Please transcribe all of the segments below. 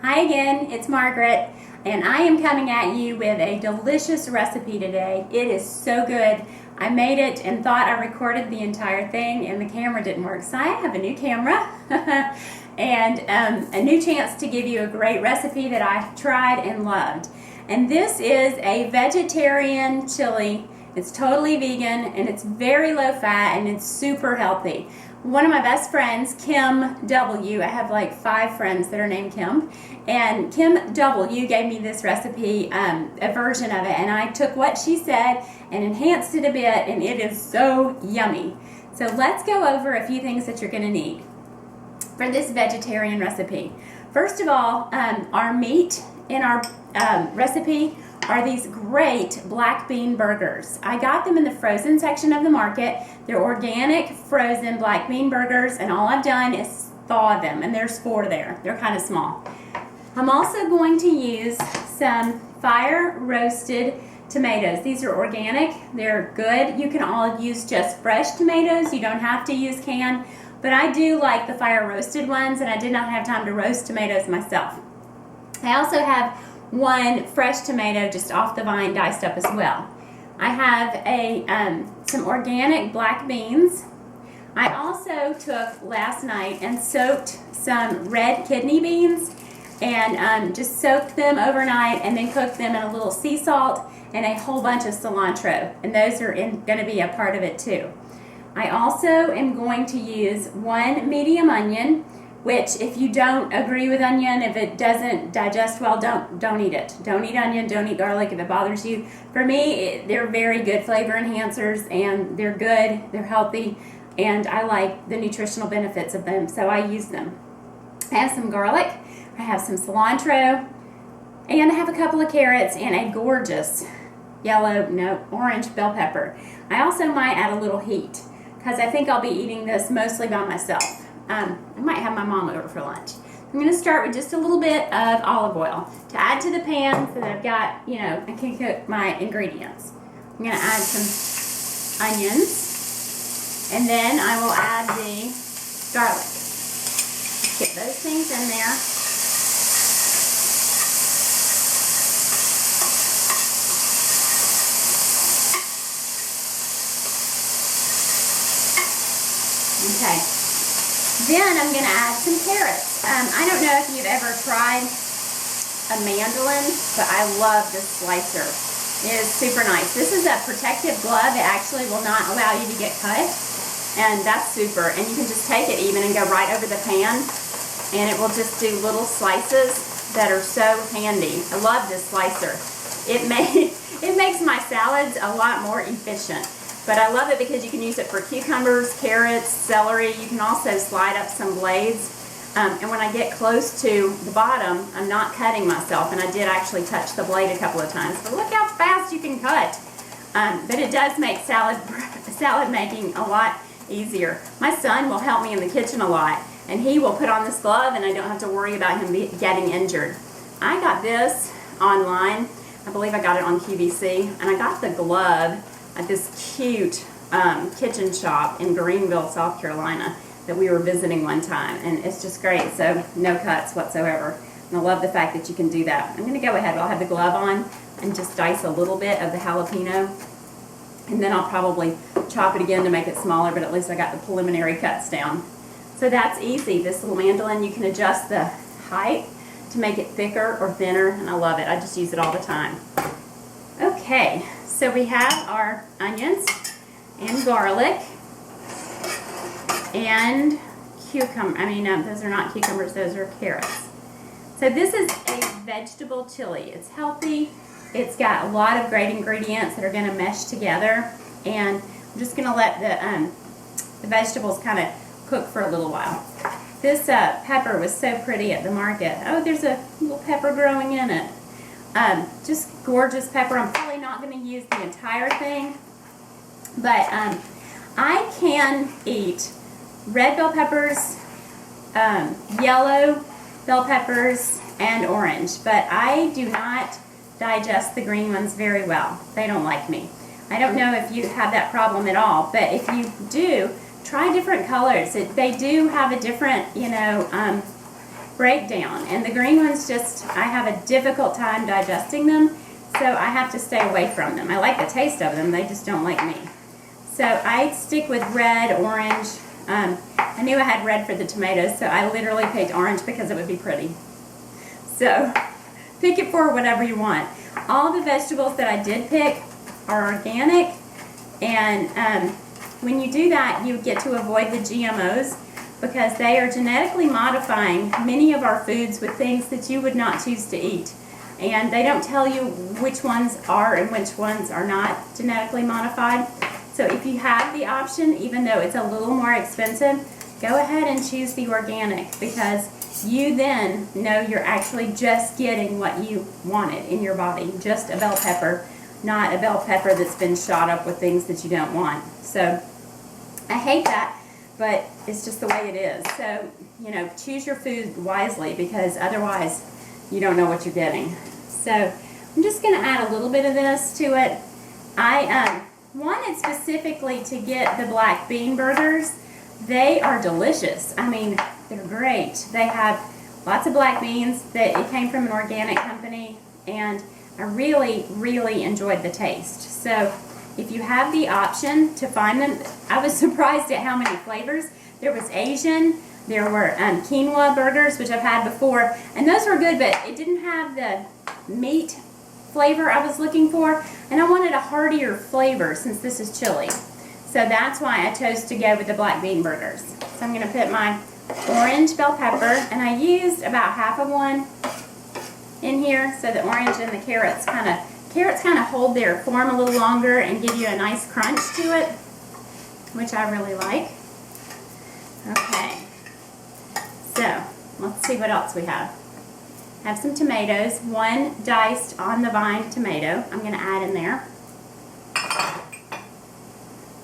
Hi again, it's Margaret, and I am coming at you with a delicious recipe today. It is so good. I made it and thought I recorded the entire thing and the camera didn't work, so I have a new camera and a new chance to give you a great recipe that I tried and loved. And this is a vegetarian chili. It's totally vegan and it's very low fat and it's super healthy. One of my best friends, Kim W., I have like 5 friends that are named Kim, and Kim W. gave me this recipe, a version of it, and I took what she said and enhanced it a bit, and it is so yummy. So let's go over a few things that you're going to need for this vegetarian recipe. First of all, our meat in our recipe are these great black bean burgers. I got them in the frozen section of the market. They're organic frozen black bean burgers, and all I've done is thaw them, and there's 4 there. They're kind of small. I'm also going to use some fire roasted tomatoes. These are organic. They're good. You can all use just fresh tomatoes. You don't have to use canned, but I do like the fire roasted ones, and I did not have time to roast tomatoes myself. I also have 1 fresh tomato just off the vine diced up as well. I have some organic black beans. I also took last night and soaked some red kidney beans and just soaked them overnight and then cooked them in a little sea salt and a whole bunch of cilantro, and those are going to be a part of it too. I also am going to use 1 medium onion, which if you don't agree with onion, if it doesn't digest well, don't eat it. Don't eat onion, don't eat garlic if it bothers you. For me, they're very good flavor enhancers, and they're good, they're healthy, and I like the nutritional benefits of them, so I use them. I have some garlic, I have some cilantro, and I have a couple of carrots and a gorgeous orange bell pepper. I also might add a little heat, because I think I'll be eating this mostly by myself. I might have my mom over for lunch. I'm going to start with just a little bit of olive oil to add to the pan so that I've got, I can cook my ingredients. I'm going to add some onions, and then I will add the garlic. Get those things in there. Okay. Then I'm going to add some carrots. I don't know if you've ever tried a mandolin, but I love this slicer. It is super nice. This is a protective glove. It actually will not allow you to get cut, and that's super. And you can just take it even and go right over the pan, and it will just do little slices that are so handy. I love this slicer. It makes my salads a lot more efficient. But I love it because you can use it for cucumbers, carrots, celery. You can also slide up some blades. And when I get close to the bottom, I'm not cutting myself. And I did actually touch the blade a couple of times. But look how fast you can cut. But it does make salad making a lot easier. My son will help me in the kitchen a lot. And he will put on this glove, and I don't have to worry about him getting injured. I got this online. I believe I got it on QVC. And I got the glove at this cute kitchen shop in Greenville, South Carolina that we were visiting one time, and it's just great, so no cuts whatsoever. And I love the fact that you can do that. I'm going to go ahead, I'll have the glove on and just dice a little bit of the jalapeno, and then I'll probably chop it again to make it smaller, but at least I got the preliminary cuts down. So that's easy. This little mandolin, you can adjust the height to make it thicker or thinner, and I love it. I just use it all the time. Okay. So we have our onions and garlic and those are not cucumbers, those are carrots. So this is a vegetable chili. It's healthy. It's got a lot of great ingredients that are going to mesh together. And I'm just going to let the vegetables kind of cook for a little while. This pepper was so pretty at the market. Oh, there's a little pepper growing in it. Just gorgeous pepper. I'm probably not going to use the entire thing, but I can eat red bell peppers, yellow bell peppers, and orange, but I do not digest the green ones very well. They don't like me. I don't know if you have that problem at all, but if you do, try different colors. They do have a different, break down. And the green ones just, I have a difficult time digesting them, so I have to stay away from them. I like the taste of them, they just don't like me. So I stick with red, orange. I knew I had red for the tomatoes, so I literally picked orange because it would be pretty. So pick it for whatever you want. All the vegetables that I did pick are organic, and when you do that, you get to avoid the GMOs because they are genetically modifying many of our foods with things that you would not choose to eat. And they don't tell you which ones are and which ones are not genetically modified. So if you have the option, even though it's a little more expensive, go ahead and choose the organic because you then know you're actually just getting what you wanted in your body. Just a bell pepper, not a bell pepper that's been shot up with things that you don't want. So I hate that, but it's just the way it is. So, you know, choose your food wisely because otherwise you don't know what you're getting. So I'm just going to add a little bit of this to it. I wanted specifically to get the black bean burgers. They are delicious. I mean, they're great. They have lots of black beans. It came from an organic company, and I really, really enjoyed the taste. So if you have the option to find them, I was surprised at how many flavors. There was Asian, there were quinoa burgers, which I've had before, and those were good, but it didn't have the meat flavor I was looking for, and I wanted a heartier flavor since this is chili. So that's why I chose to go with the black bean burgers. So I'm going to put my orange bell pepper, and I used about half of one in here so the orange and the carrots kind of hold their form a little longer and give you a nice crunch to it, which I really like. Okay, so let's see what else we have. I have some tomatoes, one diced on the vine tomato I'm going to add in there.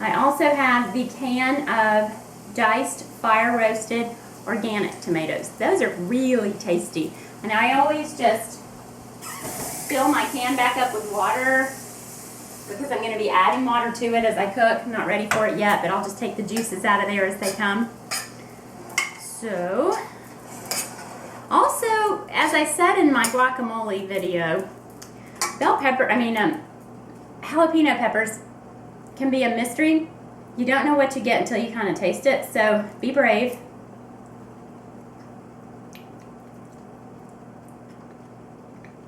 I also have the can of diced fire roasted organic tomatoes. Those are really tasty, and I always just fill my can back up with water because I'm going to be adding water to it as I cook. I'm not ready for it yet, but I'll just take the juices out of there as they come. So, also, as I said in my guacamole video, jalapeno peppers can be a mystery. You don't know what you get until you kind of taste it, so be brave.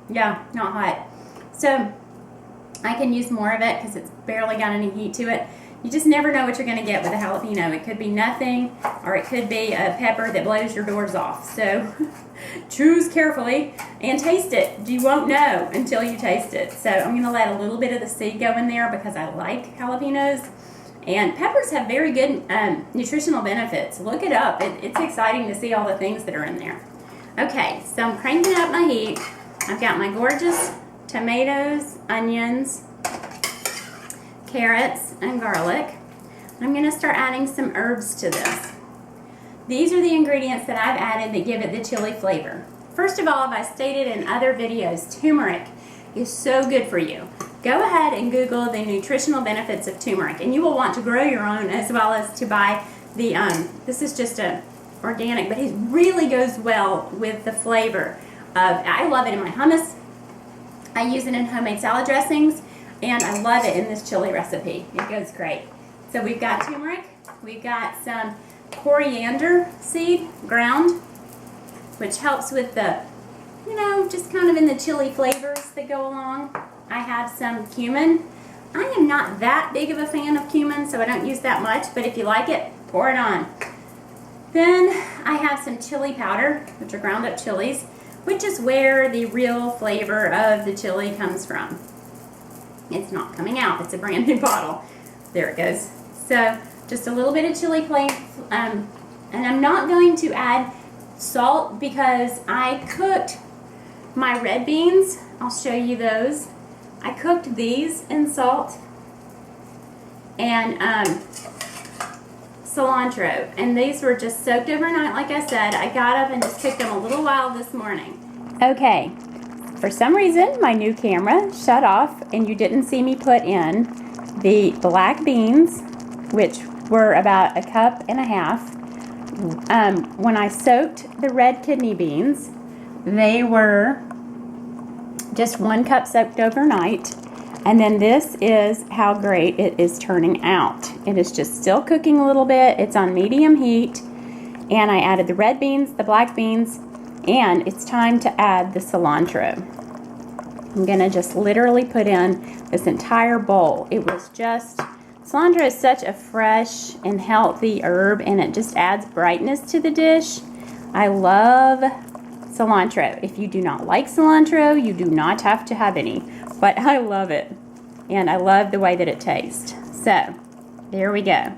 Yeah, not hot. So I can use more of it because it's barely got any heat to it. You just never know what you're going to get with a jalapeno. It could be nothing, or it could be a pepper that blows your doors off. So choose carefully and taste it. You won't know until you taste it. So I'm going to let a little bit of the seed go in there because I like jalapenos. And peppers have very good nutritional benefits. Look it up. It's exciting to see all the things that are in there. Okay, so I'm cranking up my heat. I've got my gorgeous tomatoes, onions, carrots, and garlic. I'm going to start adding some herbs to this. These are the ingredients that I've added that give it the chili flavor. First of all, as I stated in other videos, turmeric is so good for you. Go ahead and Google the nutritional benefits of turmeric, and you will want to grow your own as well as to buy the, this is just a organic, but it really goes well with the flavor of, I love it in my hummus. I use it in homemade salad dressings, and I love it in this chili recipe. It goes great. So we've got turmeric, we've got some coriander seed ground, which helps with the, you know, just kind of in the chili flavors that go along. I have some cumin. I am not that big of a fan of cumin, so I don't use that much, but if you like it, pour it on. Then I have some chili powder, which are ground up chilies, which is where the real flavor of the chili comes from. It's not coming out. It's a brand new bottle. There it goes. So just a little bit of chili flake, and I'm not going to add salt because I cooked my red beans. I'll show you those. I cooked these in salt and cilantro, and these were just soaked overnight. Like I said, I got up and just cooked them a little while this morning. Okay, for some reason my new camera shut off and you didn't see me put in the black beans, which were about 1.5 cups, When I soaked the red kidney beans, they were just 1 cup soaked overnight. And then this is how great it is turning out. It is just still cooking a little bit. It's on medium heat. And I added the red beans, the black beans, and it's time to add the cilantro. I'm gonna just literally put in this entire bowl. Cilantro is such a fresh and healthy herb, and it just adds brightness to the dish. I love cilantro. If you do not like cilantro, you do not have to have any, but I love it, and I love the way that it tastes. So, there we go.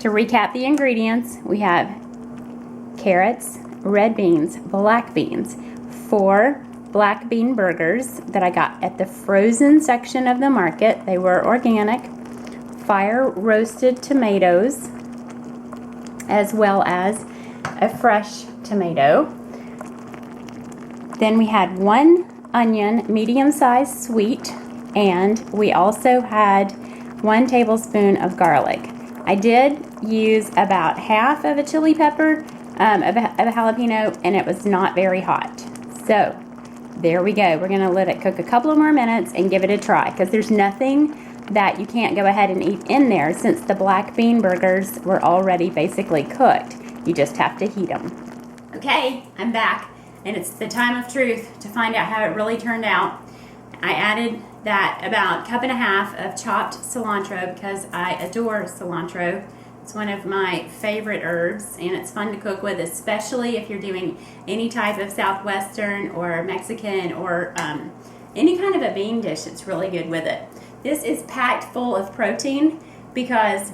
To recap the ingredients, we have carrots, red beans, black beans, 4 black bean burgers that I got at the frozen section of the market. They were organic. Fire roasted tomatoes, as well as a fresh tomato. Then we had 1 onion, medium-sized sweet, and we also had 1 tablespoon of garlic. I did use about half of a chili pepper, of a jalapeno, and it was not very hot. So there we go. We're going to let it cook a couple of more minutes and give it a try, because there's nothing that you can't go ahead and eat in there since the black bean burgers were already basically cooked. You just have to heat them. Okay, I'm back, and it's the time of truth to find out how it really turned out. I added that about 1.5 cups of chopped cilantro because I adore cilantro. It's one of my favorite herbs, and it's fun to cook with, especially if you're doing any type of Southwestern or Mexican or any kind of a bean dish. It's really good with it. This is packed full of protein because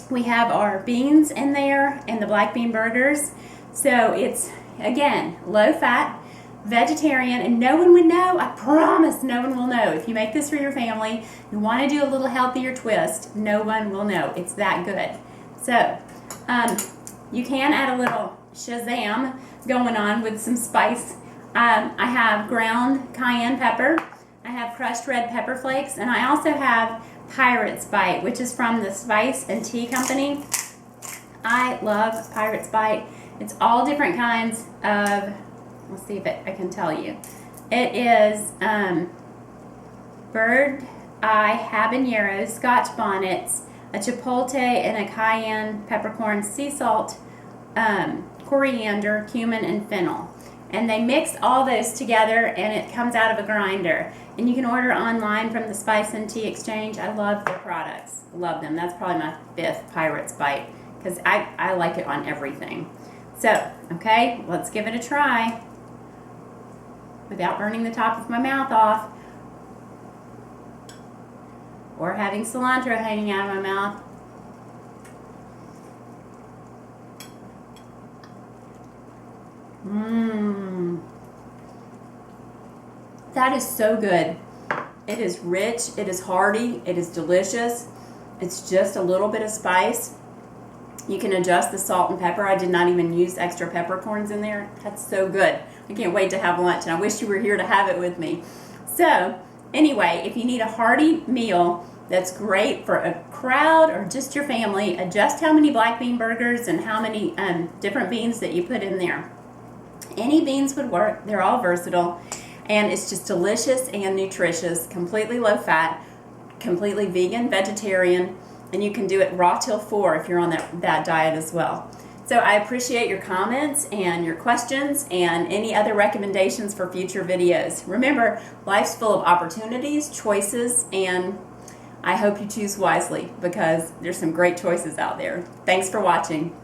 we have our beans in there and the black bean burgers. So it's, again, low fat, vegetarian, and no one would know. I promise no one will know. If you make this for your family, you want to do a little healthier twist, no one will know. It's that good. So you can add a little Shazam going on with some spice. I have ground cayenne pepper. I have crushed red pepper flakes, and I also have Pirate's Bite, which is from the Spice and Tea Company. I love Pirate's Bite. It's all different kinds of, let's see if I can tell you. It is bird eye habanero, Scotch bonnets, a chipotle, and a cayenne peppercorn, sea salt, coriander, cumin, and fennel. And they mix all those together, and it comes out of a grinder. And you can order online from the Spice and Tea Exchange. I love their products. Love them. That's probably my 5th Pirate's Bite because I like it on everything. So, okay, let's give it a try without burning the top of my mouth off or having cilantro hanging out of my mouth. That is so good. It is rich, it is hearty, it is delicious. It's just a little bit of spice. You can adjust the salt and pepper. I did not even use extra peppercorns in there. That's so good. I can't wait to have lunch, and I wish you were here to have it with me. So, anyway, if you need a hearty meal that's great for a crowd or just your family, adjust how many black bean burgers and how many different beans that you put in there. Any beans would work. They're all versatile. And it's just delicious and nutritious, completely low fat, completely vegan, vegetarian, and you can do it raw till 4 if you're on that diet as well. So I appreciate your comments and your questions and any other recommendations for future videos. Remember, life's full of opportunities, choices, and I hope you choose wisely because there's some great choices out there. Thanks for watching.